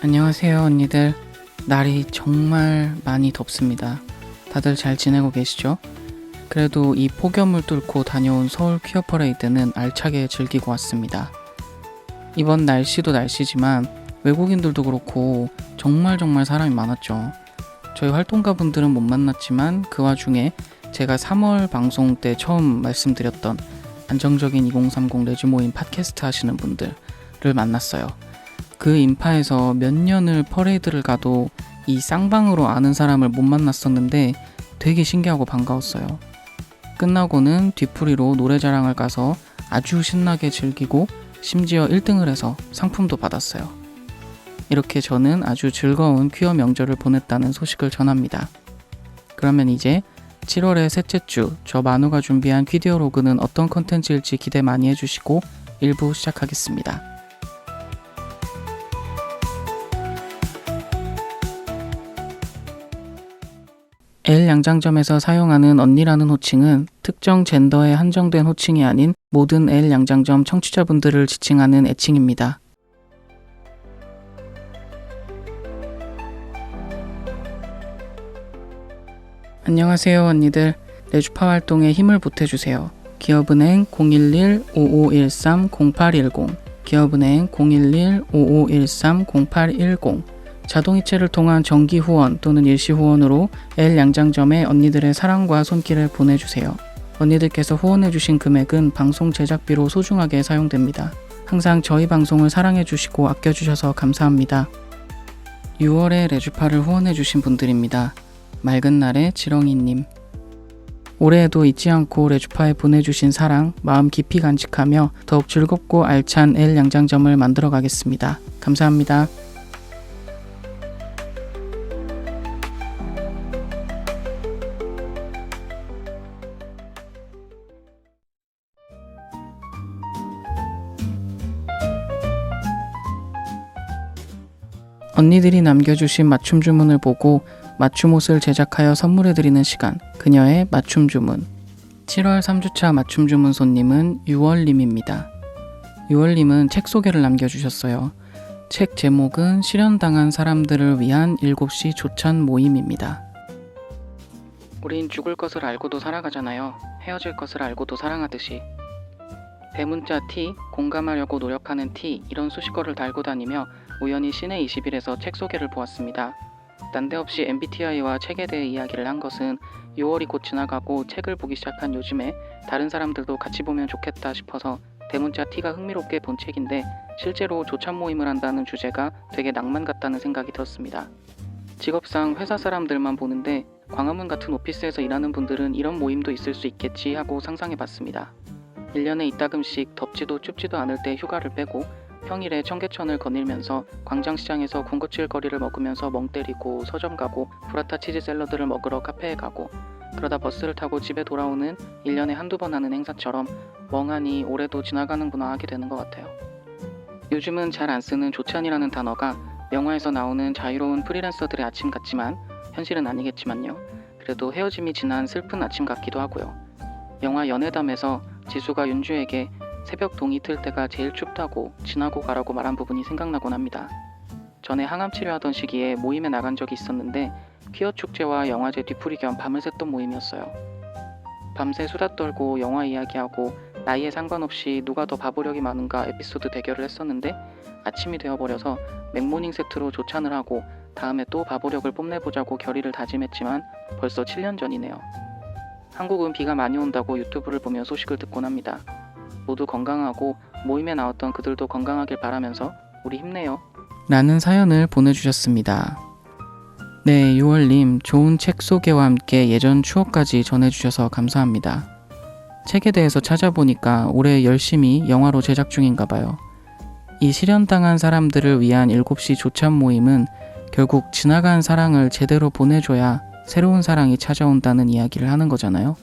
안녕하세요 언니들. 날이 정말 많이 덥습니다. 다들 잘 지내고 계시죠? 그래도 이 폭염을 뚫고 다녀온 서울 퀴어 퍼레이드는 알차게 즐기고 왔습니다. 이번 날씨도 날씨지만 외국인들도 그렇고 정말 사람이 많았죠. 저희 활동가분들은 못 만났지만 그 와중에 제가 3월 방송 때 처음 말씀드렸던 안정적인 2030 레주 모임 팟캐스트 하시는 분들을 만났어요. 그 인파에서 몇 년을 퍼레이드를 가도 이 쌍방으로 아는 사람을 못 만났었는데 되게 신기하고 반가웠어요. 끝나고는 뒤풀이로 노래자랑을 가서 아주 신나게 즐기고 심지어 1등을 해서 상품도 받았어요. 이렇게 저는 아주 즐거운 퀴어 명절을 보냈다는 소식을 전합니다. 그러면 이제 7월의 셋째 주 저 만우가 준비한 퀴디어로그는 어떤 컨텐츠일지 기대 많이 해주시고 1부 시작하겠습니다. L 양장점에서 사용하는 언니라는 호칭은 특정 젠더에 한정된 호칭이 아닌 모든 L 양장점 청취자분들을 지칭하는 애칭입니다. 안녕하세요 언니들. 레주파 활동에 힘을 보태주세요. 기업은행 011-5513-0810 기업은행 011-5513-0810 자동이체를 통한 정기 후원 또는 일시 후원으로 L 양장점에 언니들의 사랑과 손길을 보내주세요. 언니들께서 후원해주신 금액은 방송 제작비로 소중하게 사용됩니다. 항상 저희 방송을 사랑해주시고 아껴주셔서 감사합니다. 6월에 레주파를 후원해주신 분들입니다. 맑은 날의 지렁이님. 올해에도 잊지 않고 레주파에 보내주신 사랑, 마음 깊이 간직하며 더욱 즐겁고 알찬 L 양장점을 만들어 가겠습니다. 감사합니다. 언니들이 남겨주신 맞춤 주문을 보고 맞춤 옷을 제작하여 선물해드리는 시간, 그녀의 맞춤 주문. 7월 3주차 맞춤 주문 손님은 6월님입니다. 6월님은 책 소개를 남겨주셨어요. 책 제목은 실현당한 사람들을 위한 7시 조찬 모임입니다. 우린 죽을 것을 알고도 살아가잖아요. 헤어질 것을 알고도 사랑하듯이. 대문자 T, 공감하려고 노력하는 T, 이런 수식어를 달고 다니며 우연히 시내 21에서 책 소개를 보았습니다. 난데없이 MBTI와 책에 대해 이야기를 한 것은 6월이 곧 지나가고 책을 보기 시작한 요즘에 다른 사람들도 같이 보면 좋겠다 싶어서 대문자 T가 흥미롭게 본 책인데 실제로 조찬 모임을 한다는 주제가 되게 낭만 같다는 생각이 들었습니다. 직업상 회사 사람들만 보는데 광화문 같은 오피스에서 일하는 분들은 이런 모임도 있을 수 있겠지 하고 상상해봤습니다. 1년에 이따금씩 덥지도 춥지도 않을 때 휴가를 빼고 평일에 청계천을 거닐면서 광장시장에서 군것질 거리를 먹으면서 멍 때리고 서점 가고 브라타 치즈 샐러드를 먹으러 카페에 가고 그러다 버스를 타고 집에 돌아오는 1년에 한두 번 하는 행사처럼 멍하니 올해도 지나가는구나 하게 되는 것 같아요. 요즘은 잘 안 쓰는 조찬이라는 단어가 영화에서 나오는 자유로운 프리랜서들의 아침 같지만 현실은 아니겠지만요. 그래도 헤어짐이 지난 슬픈 아침 같기도 하고요. 영화 연애담에서 지수가 윤주에게 새벽 동이 틀 때가 제일 춥다고 지나고 가라고 말한 부분이 생각나곤 합니다. 전에 항암 치료하던 시기에 모임에 나간 적이 있었는데 퀴어 축제와 영화제 뒤풀이 겸 밤을 샜던 모임이었어요. 밤새 수다 떨고 영화 이야기하고 나이에 상관없이 누가 더 바보력이 많은가 에피소드 대결을 했었는데 아침이 되어버려서 맥모닝 세트로 조찬을 하고 다음에 또 바보력을 뽐내보자고 결의를 다짐했지만 벌써 7년 전이네요. 한국은 비가 많이 온다고 유튜브를 보며 소식을 듣곤 합니다. 모두 건강하고 모임에 나왔던 그들도 건강하길 바라면서 우리 힘내요. 라는 사연을 보내주셨습니다. 네, 6월님 좋은 책 소개와 함께 예전 추억까지 전해주셔서 감사합니다. 책에 대해서 찾아보니까 올해 열심히 영화로 제작 중인가 봐요. 이 실현당한 사람들을 위한 7시 조찬 모임은 결국 지나간 사랑을 제대로 보내줘야 새로운 사랑이 찾아온다는 이야기를 하는 거잖아요.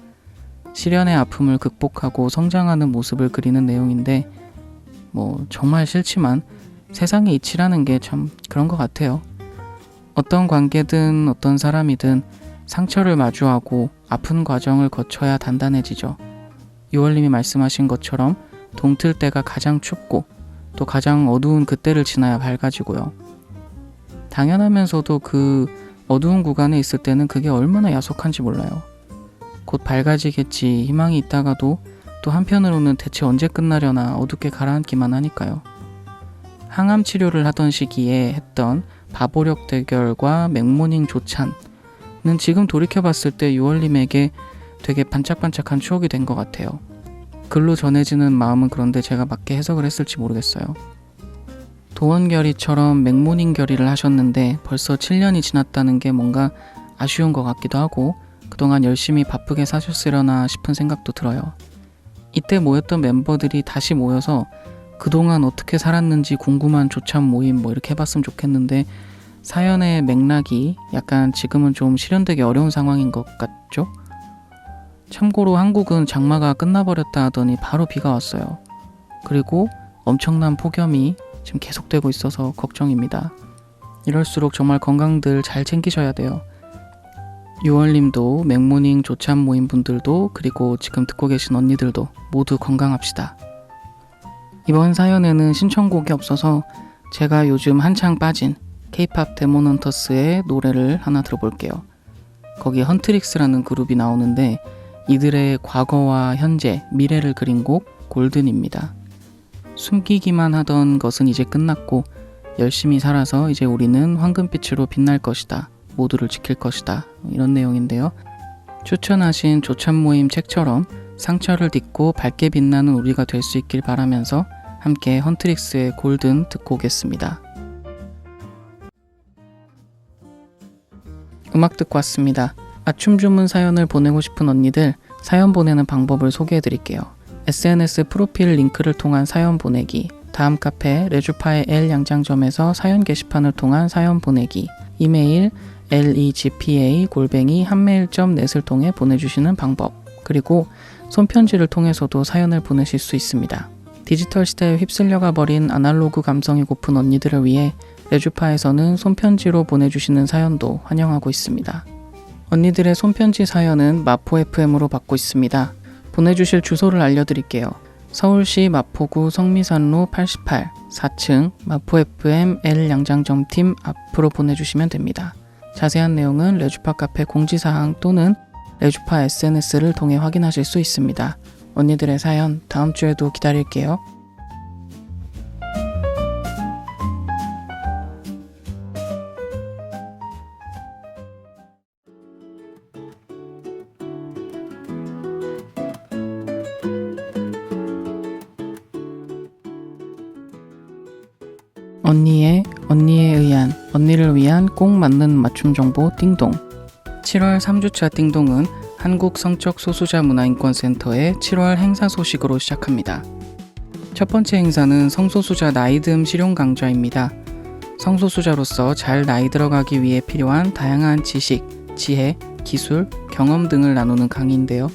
실연의 아픔을 극복하고 성장하는 모습을 그리는 내용인데 정말 싫지만 세상의 이치라는 게 참 그런 것 같아요. 어떤 관계든 어떤 사람이든 상처를 마주하고 아픈 과정을 거쳐야 단단해지죠. 6월님이 말씀하신 것처럼 동틀 때가 가장 춥고 또 가장 어두운 그때를 지나야 밝아지고요. 당연하면서도 그 어두운 구간에 있을 때는 그게 얼마나 야속한지 몰라요. 곧 밝아지겠지 희망이 있다가도 또 한편으로는 대체 언제 끝나려나 어둡게 가라앉기만 하니까요. 항암 치료를 하던 시기에 했던 바보력 대결과 맥모닝 조찬은 지금 돌이켜봤을 때 유월님에게 되게 반짝반짝한 추억이 된 것 같아요. 글로 전해지는 마음은 그런데 제가 맞게 해석을 했을지 모르겠어요. 도원결의처럼 맥모닝 결의를 하셨는데 벌써 7년이 지났다는 게 뭔가 아쉬운 것 같기도 하고 그동안 열심히 바쁘게 사셨으려나 싶은 생각도 들어요. 이때 모였던 멤버들이 다시 모여서 그동안 어떻게 살았는지 궁금한 조참 모임 이렇게 해봤으면 좋겠는데 사연의 맥락이 약간 지금은 좀 실현되기 어려운 상황인 것 같죠? 참고로 한국은 장마가 끝나버렸다 하더니 바로 비가 왔어요. 그리고 엄청난 폭염이 지금 계속되고 있어서 걱정입니다. 이럴수록 정말 건강들 잘 챙기셔야 돼요. 유월님도 맥모닝 조참 모임 분들도 그리고 지금 듣고 계신 언니들도 모두 건강합시다. 이번 사연에는 신청곡이 없어서 제가 요즘 한창 빠진 K-POP 데몬헌터스의 노래를 하나 들어볼게요. 거기 헌트릭스라는 그룹이 나오는데 이들의 과거와 현재, 미래를 그린 곡 골든입니다. 숨기기만 하던 것은 이제 끝났고 열심히 살아서 이제 우리는 황금빛으로 빛날 것이다. 모두를 지킬 것이다. 이런 내용인데요. 추천하신 조참 모임 책처럼 상처를 딛고 밝게 빛나는 우리가 될 수 있길 바라면서 함께 헌트릭스의 골든 듣고 오겠습니다. 음악 듣고 왔습니다. 맞춤 주문 사연을 보내고 싶은 언니들 사연 보내는 방법을 소개해 드릴게요. SNS 프로필 링크를 통한 사연 보내기, 다음 카페 레주파의 L 양장점에서 사연 게시판을 통한 사연 보내기, 이메일 legpa@한메일.net을 통해 보내주시는 방법, 그리고 손편지를 통해서도 사연을 보내실 수 있습니다. 디지털 시대에 휩쓸려가 버린 아날로그 감성이 고픈 언니들을 위해 레주파에서는 손편지로 보내주시는 사연도 환영하고 있습니다. 언니들의 손편지 사연은 마포FM으로 받고 있습니다. 보내주실 주소를 알려드릴게요. 서울시 마포구 성미산로 88 4층 마포FM L 양장점팀 앞으로 보내주시면 됩니다. 자세한 내용은 레주파 카페 공지사항 또는 레주파 SNS를 통해 확인하실 수 있습니다. 언니들의 사연 다음 주에도 기다릴게요. 언니에 의한, 언니를 위한 꼭 맞는 맞춤 정보 띵동. 7월 3주차 띵동은 한국 성적 소수자 문화인권센터의 7월 행사 소식으로 시작합니다. 첫 번째 행사는 성소수자 나이듦 실용 강좌입니다. 성소수자로서 잘 나이 들어가기 위해 필요한 다양한 지식, 지혜, 기술, 경험 등을 나누는 강의인데요.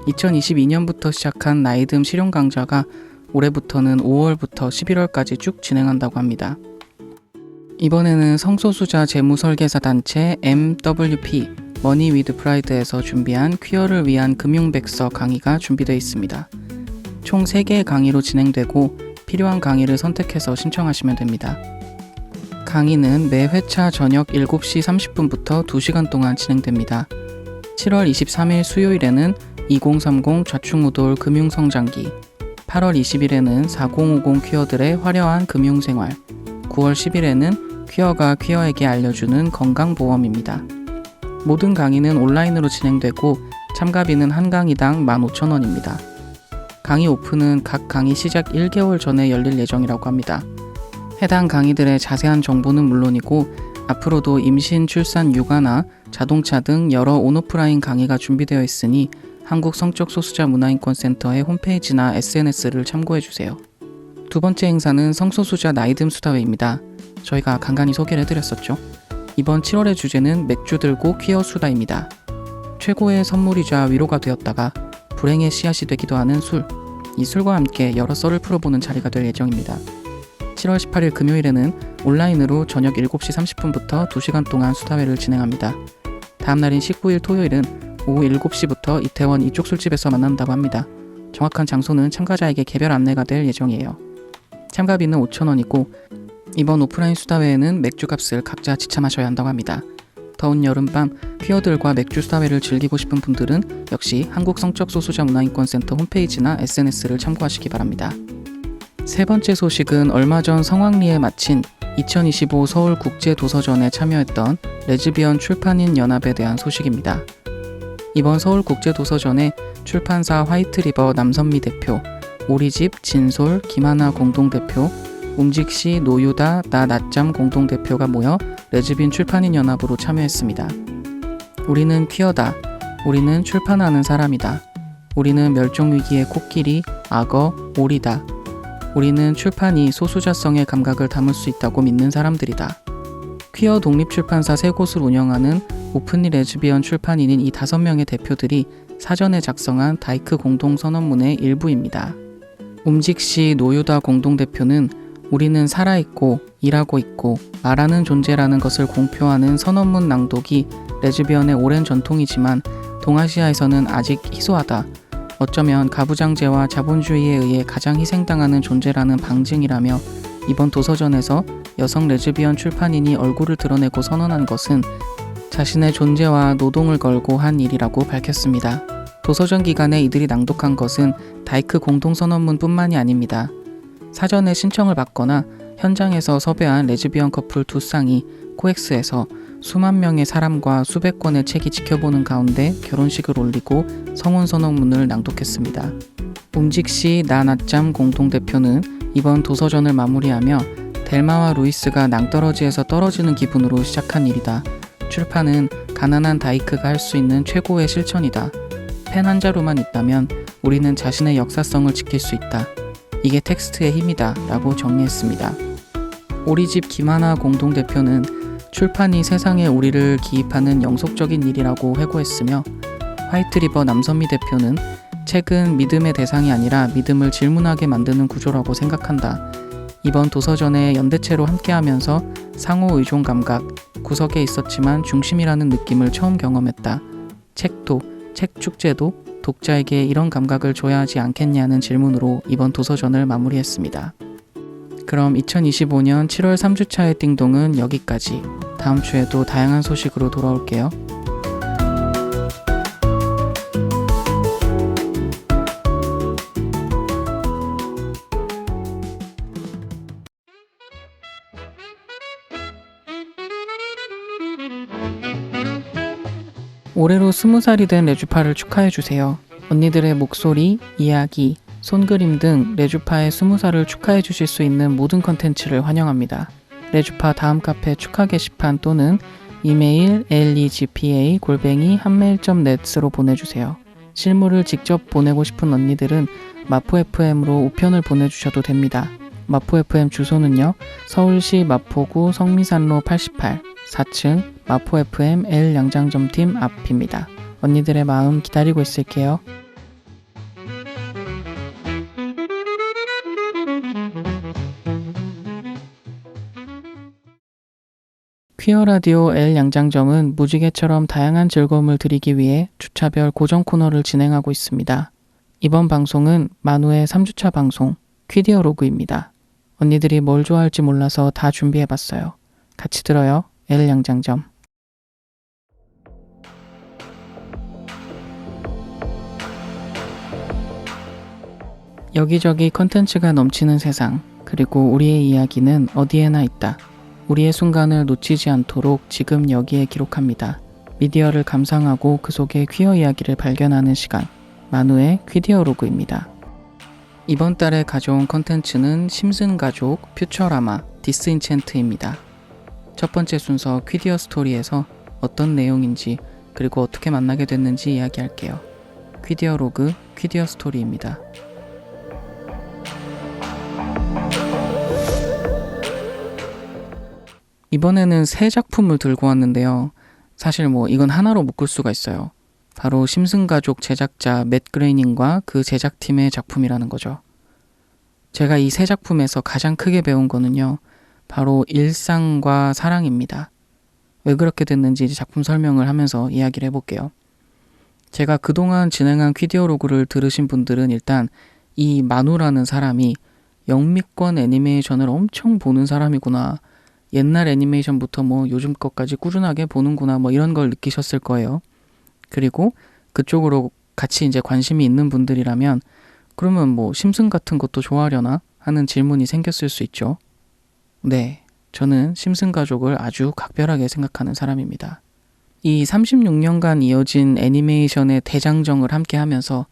2022년부터 시작한 나이듦 실용 강좌가 올해부터는 5월부터 11월까지 쭉 진행한다고 합니다. 이번에는 성소수자 재무설계사 단체 MWP 머니 위드 프라이드에서 준비한 퀴어를 위한 금융백서 강의가 준비되어 있습니다. 총 3개의 강의로 진행되고 필요한 강의를 선택해서 신청하시면 됩니다. 강의는 매 회차 저녁 7시 30분부터 2시간 동안 진행됩니다. 7월 23일 수요일에는 2030 좌충우돌 금융성장기, 8월 20일에는 4050 퀴어들의 화려한 금융생활, 9월 10일에는 퀴어가 퀴어에게 알려주는 건강보험입니다. 모든 강의는 온라인으로 진행되고 참가비는 한 강의당 15,000원입니다. 강의 오픈은 각 강의 시작 1개월 전에 열릴 예정이라고 합니다. 해당 강의들의 자세한 정보는 물론이고 앞으로도 임신, 출산, 육아나 자동차 등 여러 온오프라인 강의가 준비되어 있으니 한국 성적 소수자 문화인권센터의 홈페이지나 SNS를 참고해주세요. 두 번째 행사는 성소수자 나이듦 수다회입니다. 저희가 간간히 소개를 해드렸었죠. 이번 7월의 주제는 맥주 들고 퀴어 수다입니다. 최고의 선물이자 위로가 되었다가 불행의 씨앗이 되기도 하는 술. 이 술과 함께 여러 썰을 풀어보는 자리가 될 예정입니다. 7월 18일 금요일에는 온라인으로 저녁 7시 30분부터 2시간 동안 수다회를 진행합니다. 다음 날인 19일 토요일은 오후 7시부터 이태원 이쪽 술집에서 만난다고 합니다. 정확한 장소는 참가자에게 개별 안내가 될 예정이에요. 참가비는 5,000원이고 이번 오프라인 수다회에는 맥주값을 각자 지참하셔야 한다고 합니다. 더운 여름밤 퀴어들과 맥주 수다회를 즐기고 싶은 분들은 역시 한국성적소수자문화인권센터 홈페이지나 SNS를 참고하시기 바랍니다. 세 번째 소식은 얼마 전 성황리에 마친 2025 서울국제도서전에 참여했던 레즈비언 출판인 연합에 대한 소식입니다. 이번 서울국제도서전에 출판사 화이트리버 남선미 대표, 우리집 진솔 김하나 공동대표, 움직시 노유다 나 낮잠 공동대표가 모여 레즈빈 출판인 연합으로 참여했습니다. 우리는 퀴어다. 우리는 출판하는 사람이다. 우리는 멸종위기의 코끼리, 악어, 오리다. 우리는 출판이 소수자성의 감각을 담을 수 있다고 믿는 사람들이다. 퀴어 독립출판사 3곳을 운영하는 오픈리 레즈비언 출판인인 이 5명의 대표들이 사전에 작성한 다이크 공동선언문의 일부입니다. 움직시 노유다 공동대표는 우리는 살아있고 일하고 있고 말하는 존재라는 것을 공표하는 선언문 낭독이 레즈비언의 오랜 전통이지만 동아시아에서는 아직 희소하다. 어쩌면 가부장제와 자본주의에 의해 가장 희생당하는 존재라는 방증이라며 이번 도서전에서 여성 레즈비언 출판인이 얼굴을 드러내고 선언한 것은 자신의 존재와 노동을 걸고 한 일이라고 밝혔습니다. 도서전 기간에 이들이 낭독한 것은 다이크 공동선언문뿐만이 아닙니다. 사전에 신청을 받거나 현장에서 섭외한 레즈비언 커플 2쌍이 코엑스에서 수만 명의 사람과 수백 권의 책이 지켜보는 가운데 결혼식을 올리고 성혼선언문을 낭독했습니다. 움직시 나 낮잠 공동대표는 이번 도서전을 마무리하며 델마와 루이스가 낭떠러지에서 떨어지는 기분으로 시작한 일이다. 출판은 가난한 다이크가 할 수 있는 최고의 실천이다. 펜 한 자루만 있다면 우리는 자신의 역사성을 지킬 수 있다. 이게 텍스트의 힘이다 라고 정리했습니다. 우리집 김하나 공동대표는 출판이 세상에 우리를 기입하는 영속적인 일이라고 회고했으며 화이트리버 남선미 대표는 책은 믿음의 대상이 아니라 믿음을 질문하게 만드는 구조라고 생각한다. 이번 도서전에 연대체로 함께하면서 상호 의존 감각, 구석에 있었지만 중심이라는 느낌을 처음 경험했다. 책도, 책 축제도 독자에게 이런 감각을 줘야 하지 않겠냐는 질문으로 이번 도서전을 마무리했습니다. 그럼 2025년 7월 3주차의 띵동은 여기까지. 다음 주에도 다양한 소식으로 돌아올게요. 올해로 20살이 된 레주파를 축하해주세요. 언니들의 목소리, 이야기, 손그림 등 레주파의 20살을 축하해 주실 수 있는 모든 컨텐츠를 환영합니다. 레주파 다음 카페 축하 게시판 또는 이메일 legpa@한메일.net으로 보내주세요. 실물을 직접 보내고 싶은 언니들은 마포FM으로 우편을 보내주셔도 됩니다. 마포FM 주소는요. 서울시 마포구 성미산로 88 4층 마포FM L양장점팀 앞입니다. 언니들의 마음 기다리고 있을게요. 퀴어 라디오 L 양장점은 무지개처럼 다양한 즐거움을 드리기 위해 주차별 고정 코너를 진행하고 있습니다. 이번 방송은 만우의 3주차 방송 퀴디어 로그입니다. 언니들이 뭘 좋아할지 몰라서 다 준비해봤어요. 같이 들어요. L 양장점. 여기저기 컨텐츠가 넘치는 세상, 그리고 우리의 이야기는 어디에나 있다. 우리의 순간을 놓치지 않도록 지금 여기에 기록합니다. 미디어를 감상하고 그 속에 퀴어 이야기를 발견하는 시간, 만우의 퀴디어 로그입니다. 이번 달에 가져온 컨텐츠는 심슨 가족, 퓨처라마, 디스인챈트입니다. 첫 번째 순서 퀴디어 스토리에서 어떤 내용인지 그리고 어떻게 만나게 됐는지 이야기할게요. 퀴디어 로그, 퀴디어 스토리입니다. 이번에는 새 작품을 들고 왔는데요. 사실 이건 하나로 묶을 수가 있어요. 바로 심슨가족 제작자 맷 그레이닝과 그 제작팀의 작품이라는 거죠. 제가 이 새 작품에서 가장 크게 배운 거는요. 바로 일상과 사랑입니다. 왜 그렇게 됐는지 작품 설명을 하면서 이야기를 해볼게요. 제가 그동안 진행한 퀴디어 로그를 들으신 분들은 일단 이 만우라는 사람이 영미권 애니메이션을 엄청 보는 사람이구나. 옛날 애니메이션부터 뭐 요즘 것까지 꾸준하게 보는구나. 뭐 이런 걸 느끼셨을 거예요. 그리고 그쪽으로 같이 이제 관심이 있는 분들이라면 그러면 뭐 심슨 같은 것도 좋아하려나 하는 질문이 생겼을 수 있죠. 네, 저는 심슨 가족을 아주 각별하게 생각하는 사람입니다. 이 36년간 이어진 애니메이션의 대장정을 함께 하면서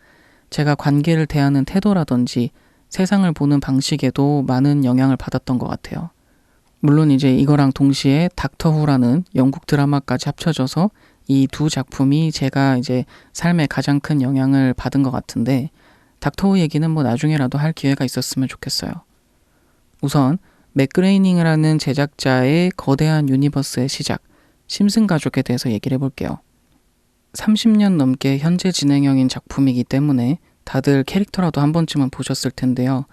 제가 관계를 대하는 태도라든지 세상을 보는 방식에도 많은 영향을 받았던 것 같아요. 물론 이제 이거랑 동시에 닥터후라는 영국 드라마까지 합쳐져서 이 두 작품이 제가 이제 삶에 가장 큰 영향을 받은 것 같은데 닥터후 얘기는 뭐 나중에라도 할 기회가 있었으면 좋겠어요. 우선 맥그레이닝이라는 제작자의 거대한 유니버스의 시작, 심슨 가족에 대해서 얘기를 해볼게요. 30년 넘게 현재 진행형인 작품이기 때문에 다들 캐릭터라도 한 번쯤은 보셨을 텐데요.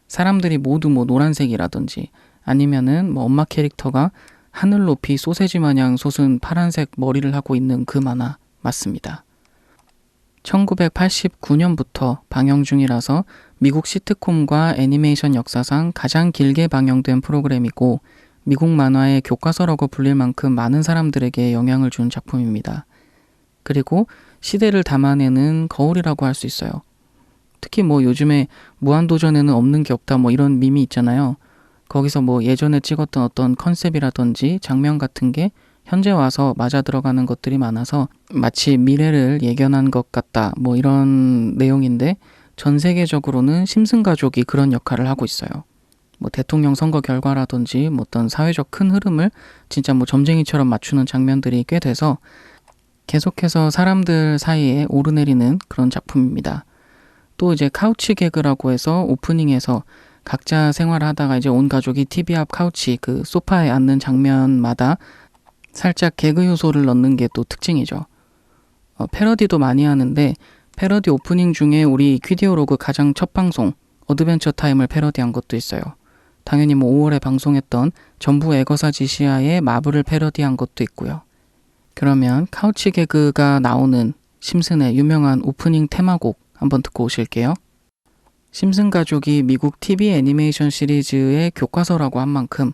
사람들이 모두 뭐 노란색이라든지 아니면은 뭐 엄마 캐릭터가 하늘 높이 소세지 마냥 솟은 파란색 머리를 하고 있는 그 만화 맞습니다. 1989년부터 방영 중이라서 미국 시트콤과 애니메이션 역사상 가장 길게 방영된 프로그램이고 미국 만화의 교과서라고 불릴 만큼 많은 사람들에게 영향을 준 작품입니다. 그리고 시대를 담아내는 거울이라고 할 수 있어요. 특히 뭐 요즘에 무한도전에는 없는 게 없다 뭐 이런 밈이 있잖아요. 거기서 뭐 예전에 찍었던 어떤 컨셉이라든지 장면 같은 게 현재 와서 맞아 들어가는 것들이 많아서 마치 미래를 예견한 것 같다 뭐 이런 내용인데 전 세계적으로는 심슨 가족이 그런 역할을 하고 있어요. 뭐 대통령 선거 결과라든지 뭐 어떤 사회적 큰 흐름을 진짜 뭐 점쟁이처럼 맞추는 장면들이 꽤 돼서 계속해서 사람들 사이에 오르내리는 그런 작품입니다. 또 이제 카우치 개그라고 해서 오프닝에서 각자 생활하다가 이제 온 가족이 TV 앞 카우치 그 소파에 앉는 장면마다 살짝 개그 요소를 넣는 게 또 특징이죠. 패러디도 많이 하는데 패러디 오프닝 중에 우리 퀴디오로그 가장 첫 방송 어드벤처 타임을 패러디한 것도 있어요. 당연히 뭐 5월에 방송했던 전부 애거사 지시아의 마블을 패러디한 것도 있고요. 그러면 카우치 개그가 나오는 심슨의 유명한 오프닝 테마곡 한번 듣고 오실게요. 심슨 가족이 미국 TV 애니메이션 시리즈의 교과서라고 한 만큼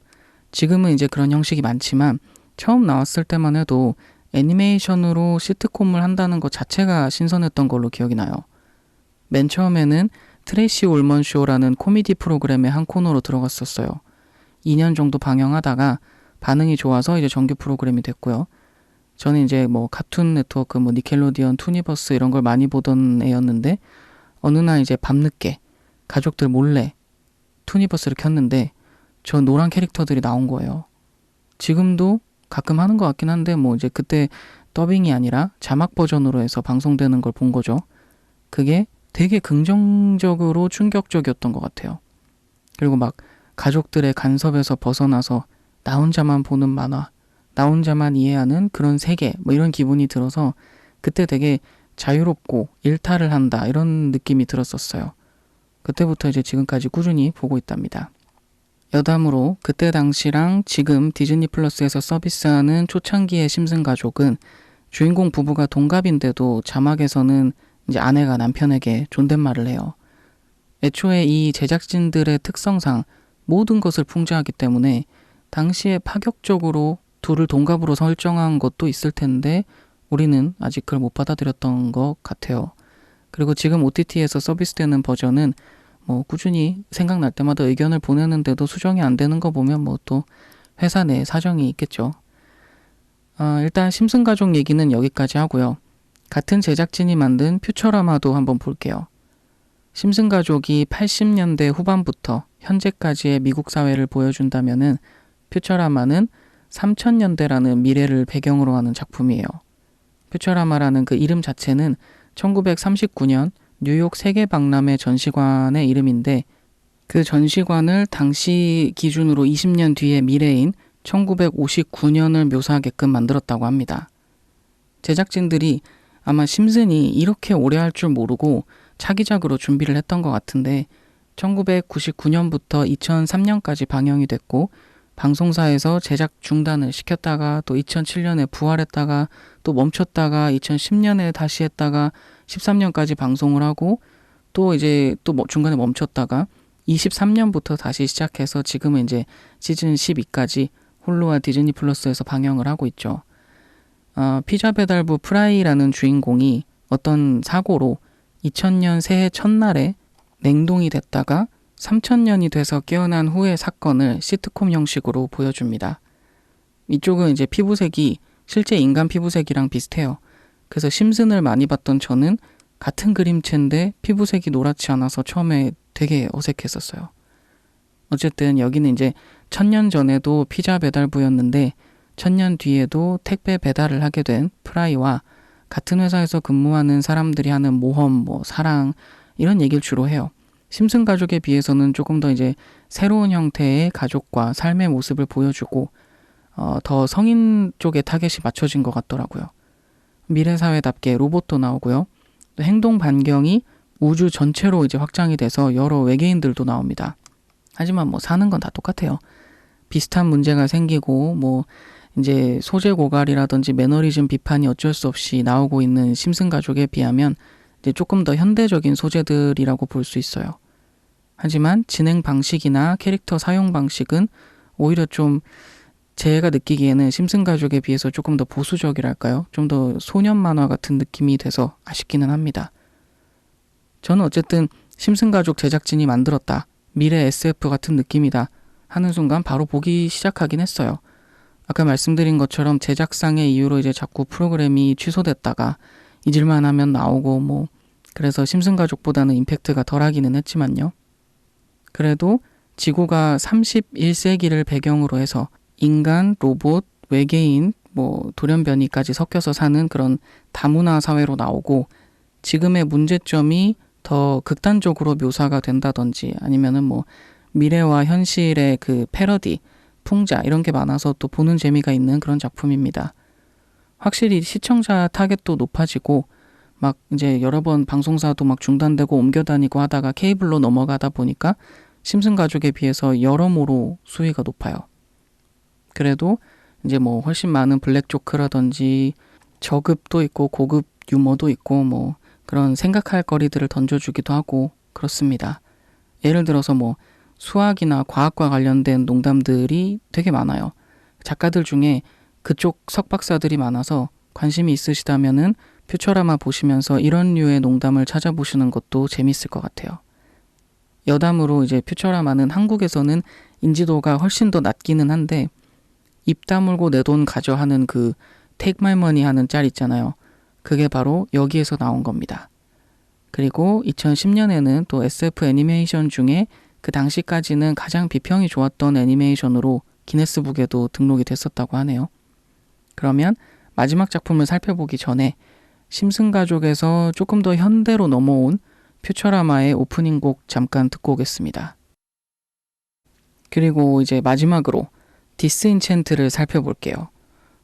지금은 이제 그런 형식이 많지만 처음 나왔을 때만 해도 애니메이션으로 시트콤을 한다는 것 자체가 신선했던 걸로 기억이 나요. 맨 처음에는 트레이시 올먼 쇼라는 코미디 프로그램의 한 코너로 들어갔었어요. 2년 정도 방영하다가 반응이 좋아서 이제 정규 프로그램이 됐고요. 저는 이제 뭐 카툰 네트워크, 뭐 니켈로디언, 투니버스 이런 걸 많이 보던 애였는데 어느 날 이제 밤늦게 가족들 몰래 투니버스를 켰는데 저 노란 캐릭터들이 나온 거예요. 지금도 가끔 하는 것 같긴 한데 뭐 이제 그때 더빙이 아니라 자막 버전으로 해서 방송되는 걸 본 거죠. 그게 되게 긍정적으로 충격적이었던 것 같아요. 그리고 막 가족들의 간섭에서 벗어나서 나 혼자만 보는 만화, 나 혼자만 이해하는 그런 세계 뭐 이런 기분이 들어서 그때 되게 자유롭고 일탈을 한다 이런 느낌이 들었었어요. 그때부터 이제 지금까지 꾸준히 보고 있답니다. 여담으로 그때 당시랑 지금 디즈니 플러스에서 서비스하는 초창기의 심슨 가족은 주인공 부부가 동갑인데도 자막에서는 이제 아내가 남편에게 존댓말을 해요. 애초에 이 제작진들의 특성상 모든 것을 풍자하기 때문에 당시에 파격적으로 둘을 동갑으로 설정한 것도 있을 텐데 우리는 아직 그걸 못 받아들였던 것 같아요. 그리고 지금 OTT에서 서비스되는 버전은 뭐 꾸준히 생각날 때마다 의견을 보내는데도 수정이 안 되는 거 보면 뭐 또 회사 내 사정이 있겠죠. 일단 심슨 가족 얘기는 여기까지 하고요. 같은 제작진이 만든 퓨처라마도 한번 볼게요. 심슨 가족이 80년대 후반부터 현재까지의 미국 사회를 보여준다면은 퓨처라마는 3000년대라는 미래를 배경으로 하는 작품이에요. 퓨처라마라는 그 이름 자체는 1939년 뉴욕 세계박람회 전시관의 이름인데 그 전시관을 당시 기준으로 20년 뒤의 미래인 1959년을 묘사하게끔 만들었다고 합니다. 제작진들이 아마 심슨이 이렇게 오래 할 줄 모르고 차기작으로 준비를 했던 것 같은데 1999년부터 2003년까지 방영이 됐고 방송사에서 제작 중단을 시켰다가 또 2007년에 부활했다가 또 멈췄다가 2010년에 다시 했다가 13년까지 방송을 하고 또 이제 또 중간에 멈췄다가 23년부터 다시 시작해서 지금은 이제 시즌 12까지 홀로와 디즈니 플러스에서 방영을 하고 있죠. 피자 배달부 프라이라는 주인공이 어떤 사고로 2000년 새해 첫날에 냉동이 됐다가 3000년이 돼서 깨어난 후의 사건을 시트콤 형식으로 보여줍니다. 이쪽은 이제 피부색이 실제 인간 피부색이랑 비슷해요. 그래서 심슨을 많이 봤던 저는 같은 그림체인데 피부색이 노랗지 않아서 처음에 되게 어색했었어요. 어쨌든 여기는 이제 1000년 전에도 피자 배달부였는데 1000년 뒤에도 택배 배달을 하게 된 프라이와 같은 회사에서 근무하는 사람들이 하는 모험, 사랑 이런 얘기를 주로 해요. 심슨 가족에 비해서는 조금 더 이제 새로운 형태의 가족과 삶의 모습을 보여주고 더 성인 쪽에 타겟이 맞춰진 것 같더라고요. 미래 사회답게 로봇도 나오고요. 또 행동 반경이 우주 전체로 이제 확장이 돼서 여러 외계인들도 나옵니다. 하지만 사는 건 다 똑같아요. 비슷한 문제가 생기고 이제 소재 고갈이라든지 매너리즘 비판이 어쩔 수 없이 나오고 있는 심슨 가족에 비하면 이제 조금 더 현대적인 소재들이라고 볼 수 있어요. 하지만 진행 방식이나 캐릭터 사용 방식은 오히려 좀 제가 느끼기에는 심슨 가족에 비해서 조금 더 보수적이랄까요? 좀 더 소년 만화 같은 느낌이 돼서 아쉽기는 합니다. 저는 어쨌든 심슨 가족 제작진이 만들었다. 미래 SF 같은 느낌이다. 하는 순간 바로 보기 시작하긴 했어요. 아까 말씀드린 것처럼 제작상의 이유로 이제 자꾸 프로그램이 취소됐다가 잊을만 하면 나오고 그래서 심슨 가족보다는 임팩트가 덜하기는 했지만요. 그래도 지구가 31세기를 배경으로 해서 인간, 로봇, 외계인, 돌연변이까지 섞여서 사는 그런 다문화 사회로 나오고 지금의 문제점이 더 극단적으로 묘사가 된다든지 아니면은 미래와 현실의 그 패러디, 풍자 이런 게 많아서 또 보는 재미가 있는 그런 작품입니다. 확실히 시청자 타겟도 높아지고 막 이제 여러 번 방송사도 막 중단되고 옮겨다니고 하다가 케이블로 넘어가다 보니까 심슨 가족에 비해서 여러모로 수위가 높아요. 그래도 이제 훨씬 많은 블랙 조크라든지 저급도 있고 고급 유머도 있고 그런 생각할 거리들을 던져주기도 하고 그렇습니다. 예를 들어서 수학이나 과학과 관련된 농담들이 되게 많아요. 작가들 중에 그쪽 석박사들이 많아서 관심이 있으시다면은 퓨처라마 보시면서 이런 류의 농담을 찾아보시는 것도 재밌을 것 같아요. 여담으로 이제 퓨처라마는 한국에서는 인지도가 훨씬 더 낮기는 한데 입 다물고 내 돈 가져 하는 그 Take My Money 하는 짤 있잖아요. 그게 바로 여기에서 나온 겁니다. 그리고 2010년에는 또 SF 애니메이션 중에 그 당시까지는 가장 비평이 좋았던 애니메이션으로 기네스북에도 등록이 됐었다고 하네요. 그러면 마지막 작품을 살펴보기 전에 심슨 가족에서 조금 더 현대로 넘어온 퓨처라마의 오프닝 곡 잠깐 듣고 오겠습니다. 그리고 이제 마지막으로 디스인챈트를 살펴볼게요.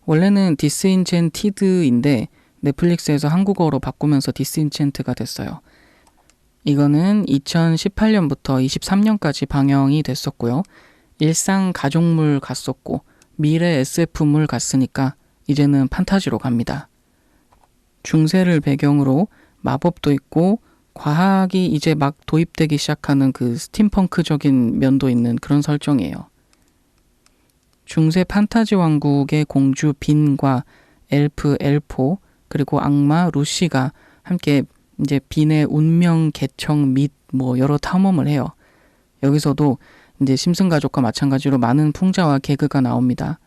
원래는 디스인챈티드인데 넷플릭스에서 한국어로 바꾸면서 디스인챈트가 됐어요. 이거는 2018년부터 23년까지 방영이 됐었고요. 일상 가족물 갔었고 미래 SF물 갔으니까 이제는 판타지로 갑니다. 중세를 배경으로 마법도 있고 과학이 이제 막 도입되기 시작하는 그 스팀펑크적인 면도 있는 그런 설정이에요. 중세 판타지 왕국의 공주 빈과 엘프 엘포 그리고 악마 루시가 함께 이제 빈의 운명 개척 및 여러 탐험을 해요. 여기서도 이제 심슨 가족과 마찬가지로 많은 풍자와 개그가 나옵니다.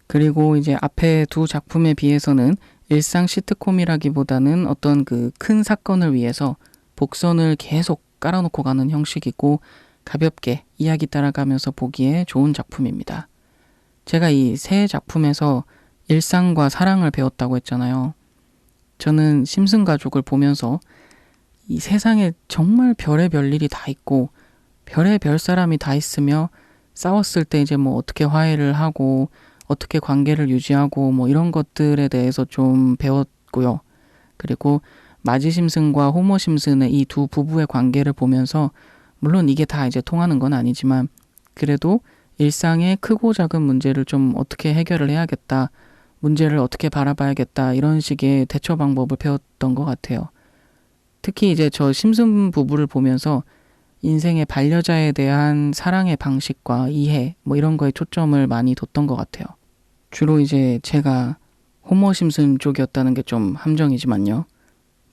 그리고 이제 앞에 두 작품에 비해서는 일상 시트콤이라기보다는 어떤 그 큰 사건을 위해서 복선을 계속 깔아놓고 가는 형식이고 가볍게 이야기 따라가면서 보기에 좋은 작품입니다. 제가 이 세 작품에서 일상과 사랑을 배웠다고 했잖아요. 저는 심슨 가족을 보면서 이 세상에 정말 별의별 일이 다 있고 별의별 사람이 다 있으며 싸웠을 때 이제 어떻게 화해를 하고 어떻게 관계를 유지하고 이런 것들에 대해서 좀 배웠고요. 그리고 마지 심슨과 호머 심슨의 이 두 부부의 관계를 보면서 물론 이게 다 이제 통하는 건 아니지만 그래도 일상의 크고 작은 문제를 좀 어떻게 해결을 해야겠다. 문제를 어떻게 바라봐야겠다. 이런 식의 대처 방법을 배웠던 것 같아요. 특히 이제 저 심슨 부부를 보면서 인생의 반려자에 대한 사랑의 방식과 이해 뭐 이런 거에 초점을 많이 뒀던 것 같아요. 주로 이제 제가 호머 심슨 쪽이었다는 게 좀 함정이지만요.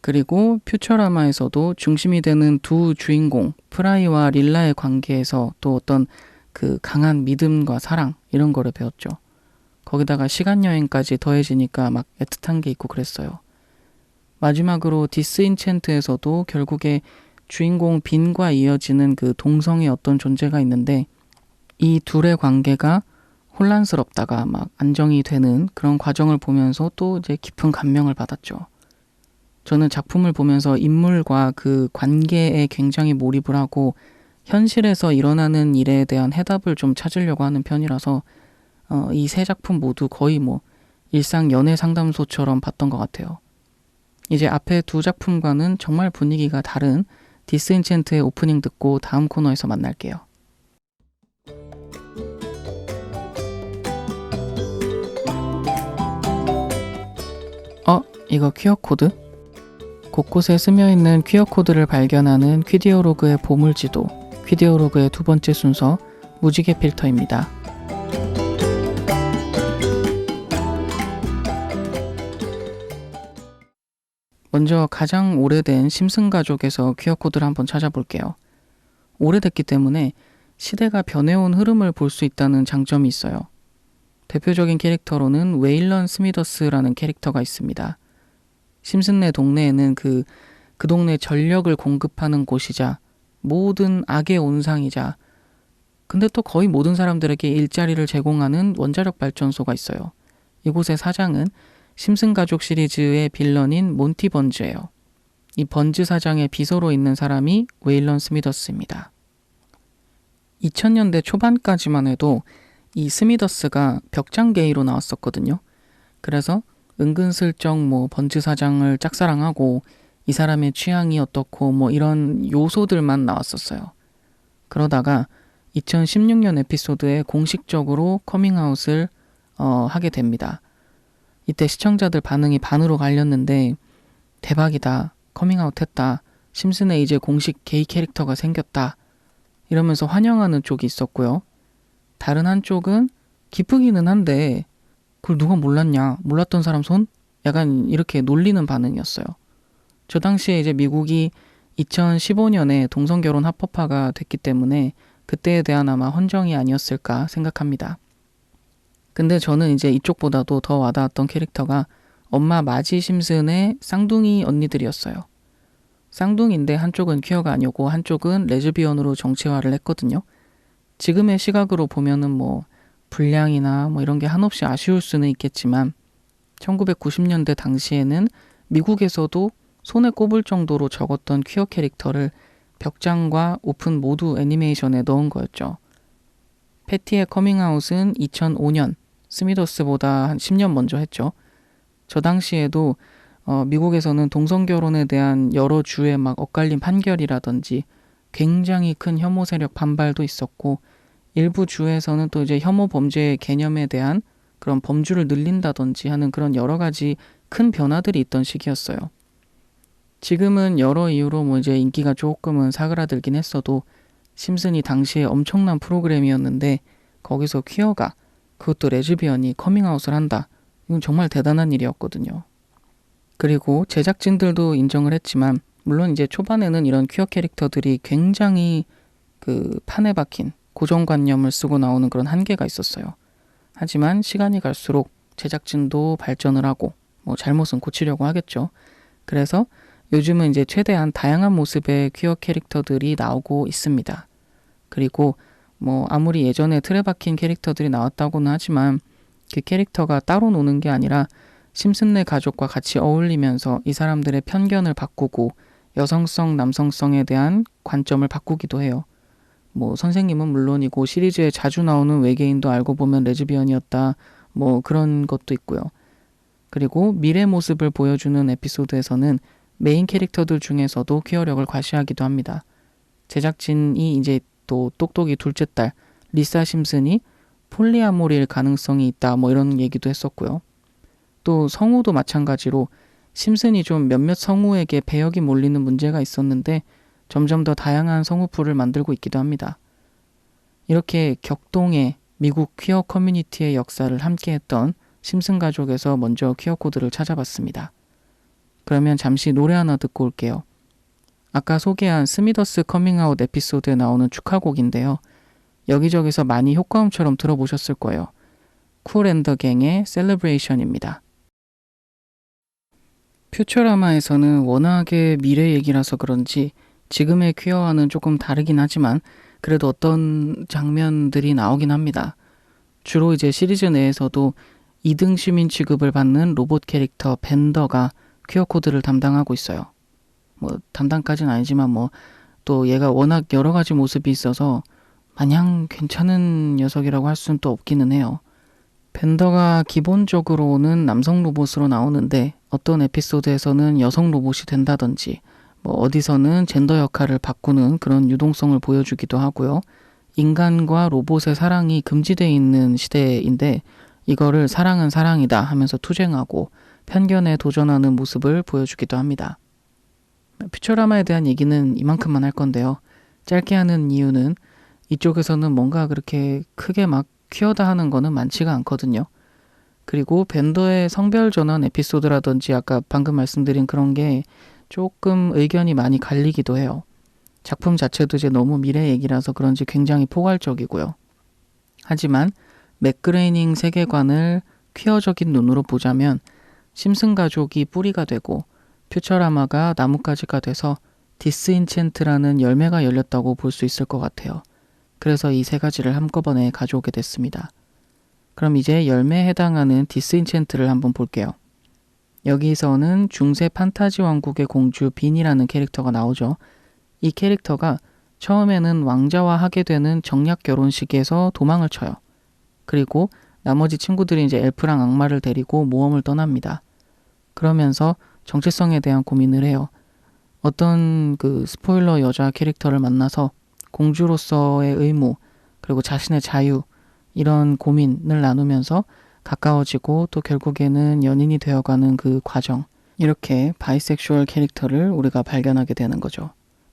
그리고 퓨처라마에서도 중심이 되는 두 주인공 프라이와 릴라의 관계에서 또 어떤 그 강한 믿음과 사랑 이런 거를 배웠죠. 거기다가 시간여행까지 더해지니까 막 애틋한 게 있고 그랬어요. 마지막으로 디스인챈트에서도 결국에 주인공 빈과 이어지는 그 동성의 어떤 존재가 있는데 이 둘의 관계가 혼란스럽다가 막 안정이 되는 그런 과정을 보면서 또 이제 깊은 감명을 받았죠. 저는 작품을 보면서 인물과 그 관계에 굉장히 몰입을 하고 현실에서 일어나는 일에 대한 해답을 좀 찾으려고 하는 편이라서 이 세 작품 모두 거의 뭐 일상 연애 상담소처럼 봤던 것 같아요. 이제 앞에 두 작품과는 정말 분위기가 다른 디스인챈트의 오프닝 듣고 다음 코너에서 만날게요. 이거 퀴어 코드? 곳곳에 스며있는 퀴어 코드를 발견하는 퀴디어로그의 보물지도, 퀴디어로그의 두 번째 순서, 무지개 필터입니다. 먼저 가장 오래된 심슨 가족에서 퀴어 코드를 한번 찾아볼게요. 오래됐기 때문에 시대가 변해온 흐름을 볼 수 있다는 장점이 있어요. 대표적인 캐릭터로는 웨일런 스미더스라는 캐릭터가 있습니다. 심슨네 동네에는 그 동네 전력을 공급하는 곳이자 모든 악의 온상이자 근데 또 거의 모든 사람들에게 일자리를 제공하는 원자력 발전소가 있어요. 이곳의 사장은 심슨 가족 시리즈의 빌런인 몬티 번즈예요. 이 번즈 사장의 비서로 있는 사람이 웨일런 스미더스입니다. 2000년대 초반까지만 해도 이 스미더스가 벽장 게이로 나왔었거든요. 그래서 은근슬쩍 뭐 번즈 사장을 짝사랑하고 이 사람의 취향이 어떻고 뭐 이런 요소들만 나왔었어요. 그러다가 2016년 에피소드에 공식적으로 커밍아웃을 하게 됩니다. 이때 시청자들 반응이 반으로 갈렸는데 대박이다. 커밍아웃 했다. 심슨에 이제 공식 게이 캐릭터가 생겼다. 이러면서 환영하는 쪽이 있었고요. 다른 한쪽은 기쁘기는 한데 그걸 누가 몰랐냐? 몰랐던 사람 손? 약간 이렇게 놀리는 반응이었어요. 저 당시에 이제 미국이 2015년에 동성결혼 합법화가 됐기 때문에 그때에 대한 아마 헌정이 아니었을까 생각합니다. 근데 저는 이제 이쪽보다도 더 와닿았던 캐릭터가 엄마 마지 심슨의 쌍둥이 언니들이었어요. 쌍둥이인데 한쪽은 퀴어가 아니고 한쪽은 레즈비언으로 정체화를 했거든요. 지금의 시각으로 보면은 뭐 불량이나 뭐 이런 게 한없이 아쉬울 수는 있겠지만 1990년대 당시에는 미국에서도 손에 꼽을 정도로 적었던 퀴어 캐릭터를 벽장과 오픈 모두 애니메이션에 넣은 거였죠. 패티의 커밍아웃은 2005년, 스미더스보다 한 10년 먼저 했죠. 저 당시에도 미국에서는 동성결혼에 대한 여러 주의 막 엇갈린 판결이라든지 굉장히 큰 혐오 세력 반발도 있었고 일부 주에서는 또 이제 혐오 범죄의 개념에 대한 그런 범주를 늘린다든지 하는 그런 여러 가지 큰 변화들이 있던 시기였어요. 지금은 여러 이유로 뭐 이제 인기가 조금은 사그라들긴 했어도 심슨이 당시에 엄청난 프로그램이었는데 거기서 퀴어가 그것도 레즈비언이 커밍아웃을 한다. 이건 정말 대단한 일이었거든요. 그리고 제작진들도 인정을 했지만 물론 이제 초반에는 이런 퀴어 캐릭터들이 굉장히 그 판에 박힌 고정관념을 쓰고 나오는 그런 한계가 있었어요. 하지만 시간이 갈수록 제작진도 발전을 하고 뭐 잘못은 고치려고 하겠죠. 그래서 요즘은 이제 최대한 다양한 모습의 퀴어 캐릭터들이 나오고 있습니다. 그리고 뭐 아무리 예전에 틀에 박힌 캐릭터들이 나왔다고는 하지만 그 캐릭터가 따로 노는 게 아니라 심슨네 가족과 같이 어울리면서 이 사람들의 편견을 바꾸고 여성성, 남성성에 대한 관점을 바꾸기도 해요. 뭐 선생님은 물론이고 시리즈에 자주 나오는 외계인도 알고 보면 레즈비언이었다. 뭐 그런 것도 있고요. 그리고 미래 모습을 보여주는 에피소드에서는 메인 캐릭터들 중에서도 퀴어력을 과시하기도 합니다. 제작진이 이제 또 똑똑이 둘째 딸 리사 심슨이 폴리아모리일 가능성이 있다. 뭐 이런 얘기도 했었고요. 또 성우도 마찬가지로 심슨이 좀 몇몇 성우에게 배역이 몰리는 문제가 있었는데 점점 더 다양한 성우풀을 만들고 있기도 합니다. 이렇게 격동의 미국 퀴어 커뮤니티의 역사를 함께했던 심슨 가족에서 먼저 퀴어 코드를 찾아봤습니다. 그러면 잠시 노래 하나 듣고 올게요. 아까 소개한 스미더스 커밍아웃 에피소드에 나오는 축하곡인데요. 여기저기서 많이 효과음처럼 들어보셨을 거예요. 쿨 앤 더 갱의 셀러브레이션입니다. 퓨처라마에서는 워낙에 미래 얘기라서 그런지 지금의 퀴어와는 조금 다르긴 하지만 그래도 어떤 장면들이 나오긴 합니다. 주로 이제 시리즈 내에서도 2등 시민 취급을 받는 로봇 캐릭터 벤더가 퀴어 코드를 담당하고 있어요. 뭐 담당까지는 아니지만 뭐 또 얘가 워낙 여러 가지 모습이 있어서 마냥 괜찮은 녀석이라고 할 수는 또 없기는 해요. 벤더가 기본적으로는 남성 로봇으로 나오는데 어떤 에피소드에서는 여성 로봇이 된다든지 뭐 어디서는 젠더 역할을 바꾸는 그런 유동성을 보여주기도 하고요. 인간과 로봇의 사랑이 금지되어 있는 시대인데 이거를 사랑은 사랑이다 하면서 투쟁하고 편견에 도전하는 모습을 보여주기도 합니다. 퓨처라마에 대한 얘기는 이만큼만 할 건데요. 짧게 하는 이유는 이쪽에서는 뭔가 그렇게 크게 막 퀴어다 하는 거는 많지가 않거든요. 그리고 벤더의 성별 전환 에피소드라든지 아까 방금 말씀드린 그런 게 조금 의견이 많이 갈리기도 해요. 작품 자체도 이제 너무 미래 얘기라서 그런지 굉장히 포괄적이고요. 하지만 맥그레이닝 세계관을 퀴어적인 눈으로 보자면 심슨 가족이 뿌리가 되고 퓨처라마가 나뭇가지가 돼서 디스인챈트라는 열매가 열렸다고 볼 수 있을 것 같아요. 그래서 이 세 가지를 한꺼번에 가져오게 됐습니다. 그럼 이제 열매에 해당하는 디스인챈트를 한번 볼게요. 여기서는 중세 판타지 왕국의 공주 빈이라는 캐릭터가 나오죠. 이 캐릭터가 처음에는 왕자와 하게 되는 정략 결혼식에서 도망을 쳐요. 그리고 나머지 친구들이 이제 엘프랑 악마를 데리고 모험을 떠납니다. 그러면서 정체성에 대한 고민을 해요. 어떤 그 스포일러 여자 캐릭터를 만나서 공주로서의 의무 그리고 자신의 자유 이런 고민을 나누면서 가까워지고 또 결국에는 연인이 되어가는 그 과정 이렇게 바이섹슈얼 캐릭터를 우리가 발견하게 되는 거죠.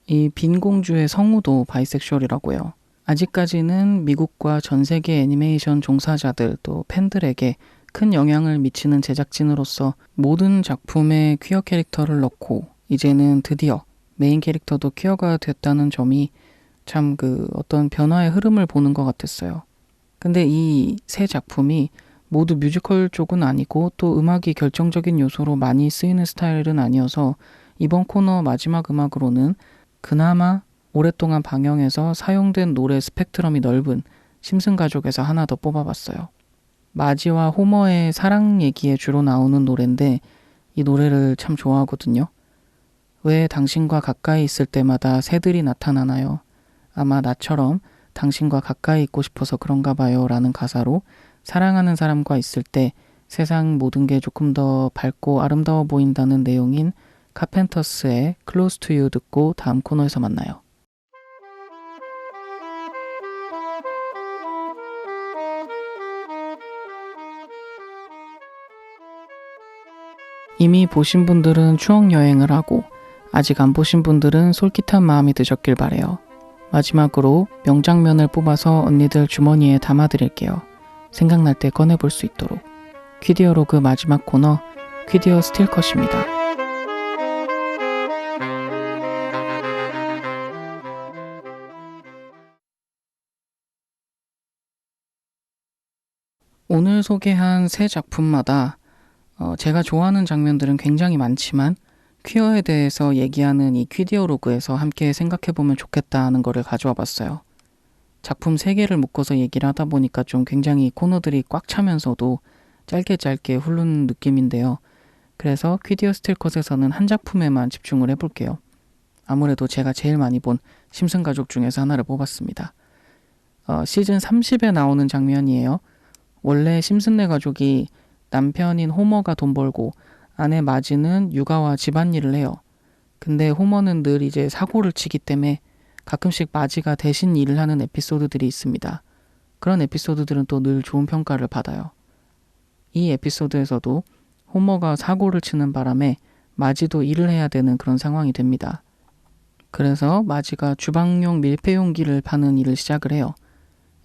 이 빈 공주의 성우도 바이섹슈얼이라고요. 아직까지는 미국과 전 세계 애니메이션 종사자들 또 팬들에게 큰 영향을 미치는 제작진으로서 모든 작품에 퀴어 캐릭터를 넣고 이제는 드디어 메인 캐릭터도 퀴어가 됐다는 점이 참 그 어떤 변화의 흐름을 보는 것 같았어요. 근데 이 세 작품이 모두 뮤지컬 쪽은 아니고 또 음악이 결정적인 요소로 많이 쓰이는 스타일은 아니어서 이번 코너 마지막 음악으로는 그나마 오랫동안 방영해서 사용된 노래 스펙트럼이 넓은 심슨 가족에서 하나 더 뽑아봤어요. 마지와 호머의 사랑 얘기에 주로 나오는 노래인데 이 노래를 참 좋아하거든요. 왜 당신과 가까이 있을 때마다 새들이 나타나나요? 아마 나처럼 당신과 가까이 있고 싶어서 그런가 봐요 라는 가사로 사랑하는 사람과 있을 때 세상 모든 게 조금 더 밝고 아름다워 보인다는 내용인 카펜터스의 Close to You 듣고 다음 코너에서 만나요. 이미 보신 분들은 추억 여행을 하고 아직 안 보신 분들은 솔깃한 마음이 드셨길 바래요. 마지막으로 명장면을 뽑아서 언니들 주머니에 담아드릴게요. 생각날 때 꺼내볼 수 있도록. 퀴디어로그 마지막 코너 퀴디어 스틸컷입니다. 오늘 소개한 세 작품마다 제가 좋아하는 장면들은 굉장히 많지만 퀴어에 대해서 얘기하는 이 퀴디어로그에서 함께 생각해보면 좋겠다는 거를 가져와 봤어요. 작품 3개를 묶어서 얘기를 하다 보니까 좀 굉장히 코너들이 꽉 차면서도 짧게 흐르는 느낌인데요. 그래서 퀴디어 스틸컷에서는 한 작품에만 집중을 해볼게요. 아무래도 제가 제일 많이 본 심슨 가족 중에서 하나를 뽑았습니다. 시즌 30에 나오는 장면이에요. 원래 심슨네 가족이 남편인 호머가 돈 벌고 아내 마지는 육아와 집안일을 해요. 근데 호머는 늘 이제 사고를 치기 때문에 가끔씩 마지가 대신 일을 하는 에피소드들이 있습니다. 그런 에피소드들은 또 늘 좋은 평가를 받아요. 이 에피소드에서도 호머가 사고를 치는 바람에 마지도 일을 해야 되는 그런 상황이 됩니다. 그래서 마지가 주방용 밀폐용기를 파는 일을 시작을 해요.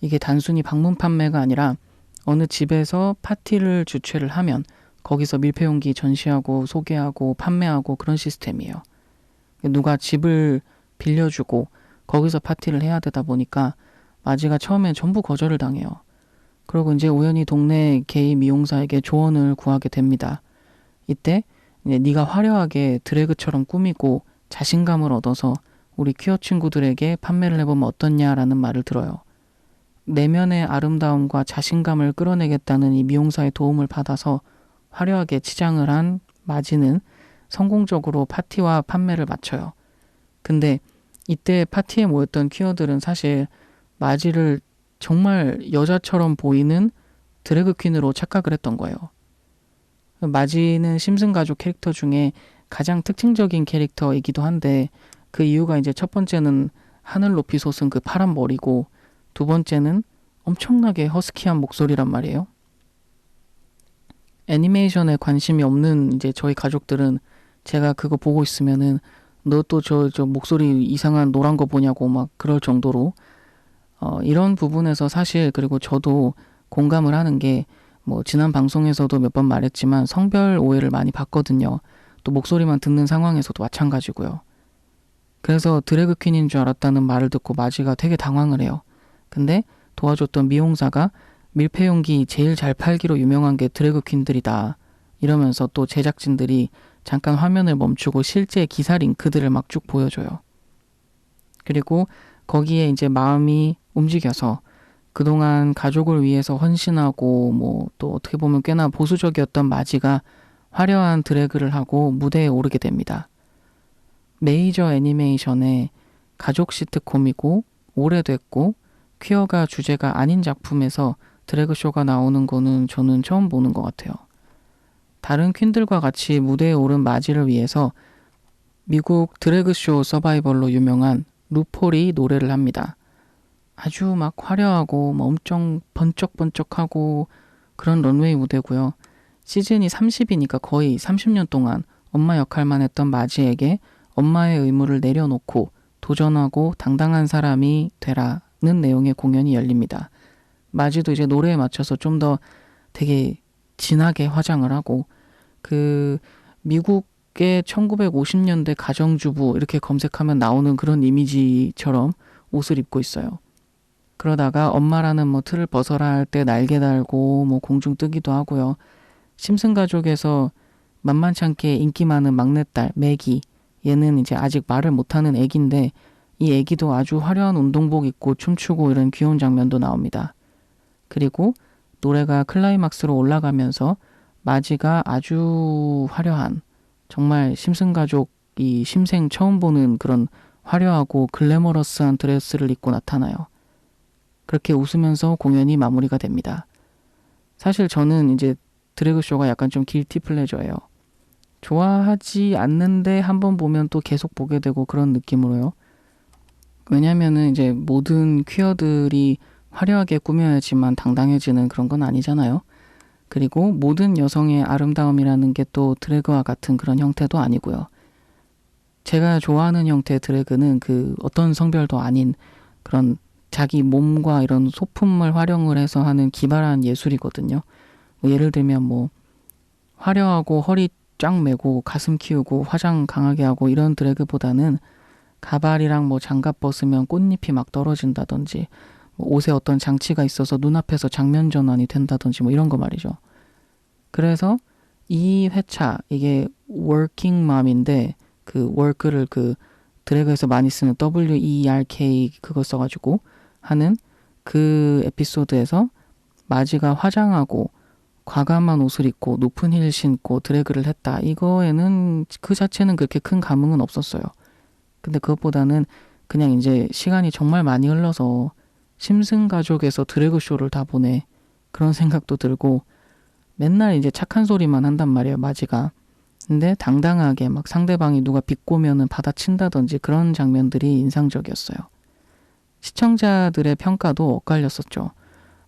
이게 단순히 방문 판매가 아니라 어느 집에서 파티를 주최를 하면 거기서 밀폐용기 전시하고 소개하고 판매하고 그런 시스템이에요. 누가 집을 빌려주고 거기서 파티를 해야 되다 보니까 마지가 처음엔 전부 거절을 당해요. 그리고 이제 우연히 동네 게이 미용사에게 조언을 구하게 됩니다. 이때 이제 네가 화려하게 드래그처럼 꾸미고 자신감을 얻어서 우리 퀴어 친구들에게 판매를 해보면 어떻냐라는 말을 들어요. 내면의 아름다움과 자신감을 끌어내겠다는 이 미용사의 도움을 받아서 화려하게 치장을 한 마지는 성공적으로 파티와 판매를 마쳐요. 근데 이때 파티에 모였던 퀴어들은 사실 마지를 정말 여자처럼 보이는 드래그 퀸으로 착각을 했던 거예요. 마지는 심슨 가족 캐릭터 중에 가장 특징적인 캐릭터이기도 한데 그 이유가 이제 첫 번째는 하늘 높이 솟은 그 파란 머리고 두 번째는 엄청나게 허스키한 목소리란 말이에요. 애니메이션에 관심이 없는 이제 저희 가족들은 제가 그거 보고 있으면은 너 또 저 목소리 이상한 노란 거 보냐고 막 그럴 정도로 이런 부분에서 사실 그리고 저도 공감을 하는 게 뭐 지난 방송에서도 몇 번 말했지만 성별 오해를 많이 받거든요. 또 목소리만 듣는 상황에서도 마찬가지고요. 그래서 드래그 퀸인 줄 알았다는 말을 듣고 마지가 되게 당황을 해요. 근데 도와줬던 미용사가 밀폐용기 제일 잘 팔기로 유명한 게 드래그 퀸들이다. 이러면서 또 제작진들이 잠깐 화면을 멈추고 실제 기사 링크들을 막 쭉 보여줘요. 그리고 거기에 이제 마음이 움직여서 그동안 가족을 위해서 헌신하고 뭐 또 어떻게 보면 꽤나 보수적이었던 마지가 화려한 드래그를 하고 무대에 오르게 됩니다. 메이저 애니메이션의 가족 시트콤이고 오래됐고 퀴어가 주제가 아닌 작품에서 드래그쇼가 나오는 거는 저는 처음 보는 것 같아요. 다른 퀸들과 같이 무대에 오른 마지를 위해서 미국 드래그쇼 서바이벌로 유명한 루폴이 노래를 합니다. 아주 막 화려하고 엄청 번쩍번쩍하고 그런 런웨이 무대고요. 시즌이 30이니까 거의 30년 동안 엄마 역할만 했던 마지에게 엄마의 의무를 내려놓고 도전하고 당당한 사람이 되라는 내용의 공연이 열립니다. 마지도 이제 노래에 맞춰서 좀 더 되게 진하게 화장을 하고 그 미국의 1950년대 가정주부 이렇게 검색하면 나오는 그런 이미지처럼 옷을 입고 있어요. 그러다가 엄마라는 뭐 틀을 벗어라 할 때 날개 달고 뭐 공중 뜨기도 하고요. 심슨 가족에서 만만치 않게 인기 많은 막내딸 매기, 얘는 이제 아직 말을 못하는 애기인데 이 애기도 아주 화려한 운동복 입고 춤추고 이런 귀여운 장면도 나옵니다. 그리고 노래가 클라이막스로 올라가면서 마지가 아주 화려한 정말 심슨 가족이 심생 처음 보는 그런 화려하고 글래머러스한 드레스를 입고 나타나요. 그렇게 웃으면서 공연이 마무리가 됩니다. 사실 저는 이제 드래그쇼가 약간 좀 길티 플레저예요. 좋아하지 않는데 한번 보면 또 계속 보게 되고 그런 느낌으로요. 왜냐면은 이제 모든 퀴어들이 화려하게 꾸며야지만 당당해지는 그런 건 아니잖아요. 그리고 모든 여성의 아름다움이라는 게 또 드래그와 같은 그런 형태도 아니고요. 제가 좋아하는 형태의 드래그는 그 어떤 성별도 아닌 그런 자기 몸과 이런 소품을 활용을 해서 하는 기발한 예술이거든요. 뭐 예를 들면 뭐 화려하고 허리 쫙 매고 가슴 키우고 화장 강하게 하고 이런 드래그보다는 가발이랑 뭐 장갑 벗으면 꽃잎이 막 떨어진다든지 뭐 옷에 어떤 장치가 있어서 눈앞에서 장면 전환이 된다든지 뭐 이런 거 말이죠. 그래서 이 회차 이게 working mom인데 그 work를 그 드래그에서 많이 쓰는 WERK 그거 써가지고 하는 그 에피소드에서 마지가 화장하고 과감한 옷을 입고 높은 힐 신고 드래그를 했다. 이거에는 그 자체는 그렇게 큰 감흥은 없었어요. 근데 그것보다는 그냥 이제 시간이 정말 많이 흘러서 심슨 가족에서 드래그 쇼를 다 보네. 그런 생각도 들고 맨날 이제 착한 소리만 한단 말이에요, 마지가. 근데 당당하게 막 상대방이 누가 비꼬면은 받아친다든지 그런 장면들이 인상적이었어요. 시청자들의 평가도 엇갈렸었죠.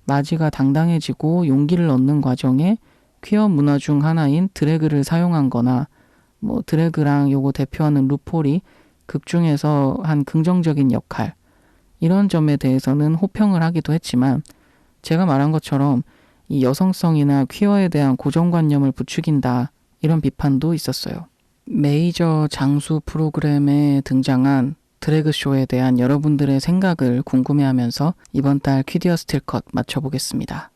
마지가 당당해지고 용기를 얻는 과정에 퀴어 문화 중 하나인 드래그를 사용한 거나 뭐 드래그랑 요거 대표하는 루폴이 극 중에서 한 긍정적인 역할, 이런 점에 대해서는 호평을 하기도 했지만 제가 말한 것처럼 이 여성성이나 퀴어에 대한 고정관념을 부추긴다, 이런 비판도 있었어요. 메이저 장수 프로그램에 등장한 드래그쇼에 대한 여러분들의 생각을 궁금해하면서 이번 달 퀴디어 스틸컷 맞춰보겠습니다.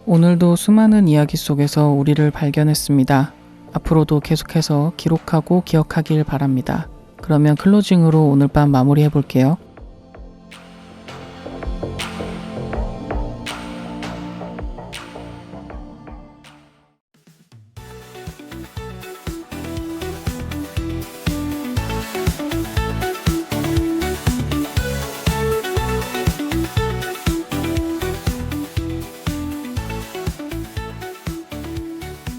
오늘도 수많은 이야기 속에서 우리를 발견했습니다. 앞으로도 계속해서 기록하고 기억하길 바랍니다. 그러면 클로징으로 오늘 밤 마무리해 볼게요.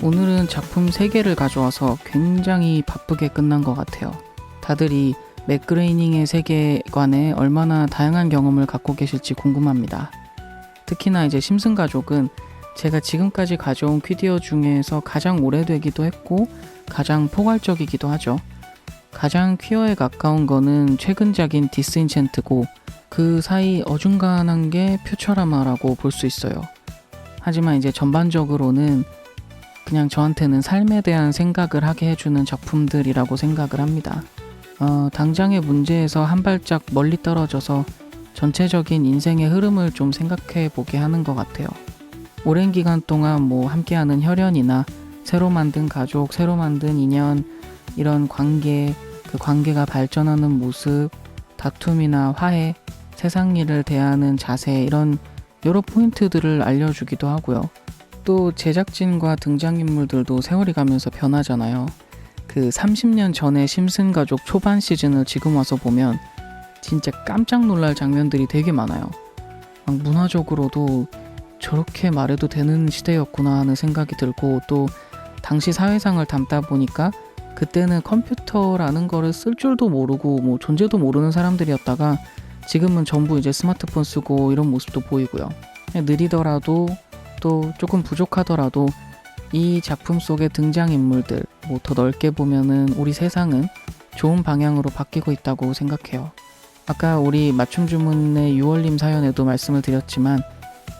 오늘은 작품 3개를 가져와서 굉장히 바쁘게 끝난 것 같아요. 다들 이 맥그레이닝의 세계관에 얼마나 다양한 경험을 갖고 계실지 궁금합니다. 특히나 이제 심슨 가족은 제가 지금까지 가져온 퀴디어 중에서 가장 오래되기도 했고 가장 포괄적이기도 하죠. 가장 퀴어에 가까운 거는 최근작인 디스인챈트고 그 사이 어중간한 게 퓨처라마라고 볼 수 있어요. 하지만 이제 전반적으로는 그냥 저한테는 삶에 대한 생각을 하게 해주는 작품들이라고 생각을 합니다. 당장의 문제에서 한 발짝 멀리 떨어져서 전체적인 인생의 흐름을 좀 생각해 보게 하는 것 같아요. 오랜 기간 동안 함께하는 혈연이나 새로 만든 가족, 새로 만든 인연, 이런 관계, 그 관계가 발전하는 모습, 다툼이나 화해, 세상 일을 대하는 자세, 이런 여러 포인트들을 알려주기도 하고요. 또 제작진과 등장인물들도 세월이 가면서 변하잖아요. 그 30년 전의 심슨 가족 초반 시즌을 지금 와서 보면 진짜 깜짝 놀랄 장면들이 되게 많아요. 막 문화적으로도 저렇게 말해도 되는 시대였구나 하는 생각이 들고, 또 당시 사회상을 담다 보니까 그때는 컴퓨터라는 거를 쓸 줄도 모르고 존재도 모르는 사람들이었다가 지금은 전부 이제 스마트폰 쓰고 이런 모습도 보이고요. 느리더라도 또 조금 부족하더라도 이 작품 속의 등장인물들, 더 넓게 보면은 우리 세상은 좋은 방향으로 바뀌고 있다고 생각해요. 아까 우리 맞춤 주문의 6월님 사연에도 말씀을 드렸지만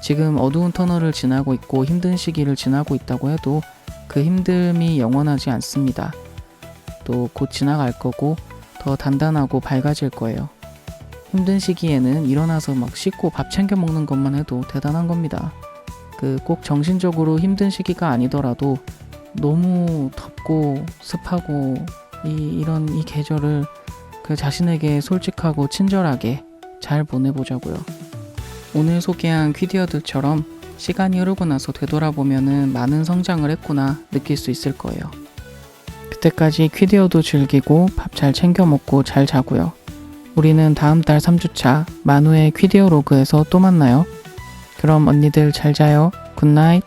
지금 어두운 터널을 지나고 있고 힘든 시기를 지나고 있다고 해도 그 힘듦이 영원하지 않습니다. 또 곧 지나갈 거고 더 단단하고 밝아질 거예요. 힘든 시기에는 일어나서 막 씻고 밥 챙겨 먹는 것만 해도 대단한 겁니다. 꼭 정신적으로 힘든 시기가 아니더라도 너무 덥고 습하고 이런 이 계절을 그 자신에게 솔직하고 친절하게 잘 보내보자고요. 오늘 소개한 퀴디어들처럼 시간이 흐르고 나서 되돌아보면은 많은 성장을 했구나 느낄 수 있을 거예요. 그때까지 퀴디어도 즐기고 밥 잘 챙겨 먹고 잘 자고요. 우리는 다음 달 3주차 만우의 퀴디어 로그에서 또 만나요. 그럼 언니들 잘 자요. 굿나잇.